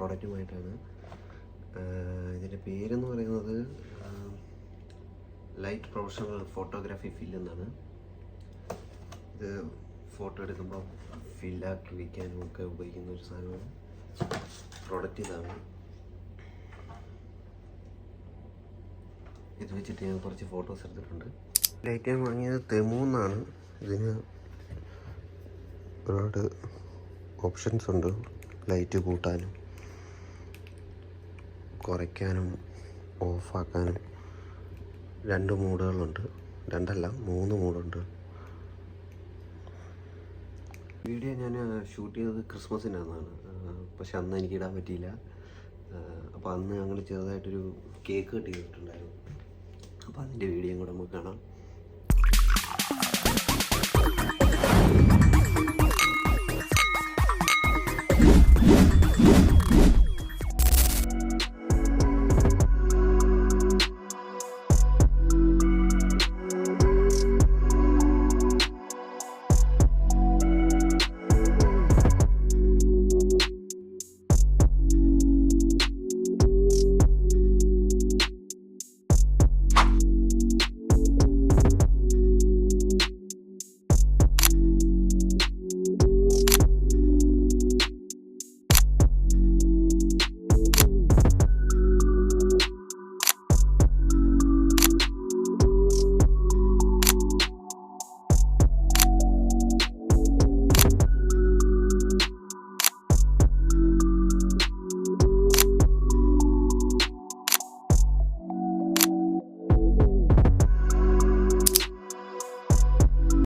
പ്രോഡക്റ്റുമായിട്ടാണ്. ഇതിൻ്റെ പേരെന്ന് പറയുന്നത് ലൈറ്റ് പ്രൊഫഷണൽ ഫോട്ടോഗ്രാഫി ഫിൽ എന്നാണ്. ഇത് ഫോട്ടോ എടുക്കുമ്പോൾ ഫില്ലാക്കി വയ്ക്കാനും ഒക്കെ ഉപയോഗിക്കുന്ന ഒരു സാധനമാണ്. പ്രോഡക്റ്റ് ഇതാണ്. ഇത് വെച്ചിട്ട് ഞാൻ കുറച്ച് ഫോട്ടോസ് എടുത്തിട്ടുണ്ട്. ലൈറ്റ് ഞാൻ വാങ്ങിയത് തെമൂന്നാണ്. ഇതിന് ഒരുപാട് ഓപ്ഷൻസ് ഉണ്ട്. ലൈറ്റ് കൂട്ടാനും കുറയ്ക്കാനും ഓഫാക്കാനും 2 മോഡുകളുണ്ട്. 2 അല്ല 3 മോഡുണ്ട്. വീഡിയോ ഞാൻ ഷൂട്ട് ചെയ്തത് ക്രിസ്മസിനാണ്. പക്ഷെ അന്ന് എനിക്ക് ഇടാൻ പറ്റിയില്ല. അപ്പോൾ അന്ന് ഞങ്ങൾ ചെറുതായിട്ടൊരു കേക്ക് കട്ട് ചെയ്തിട്ടുണ്ടായിരുന്നു. അപ്പോൾ അതിൻ്റെ വീഡിയോയും കൂടെ നമുക്ക് കാണാം.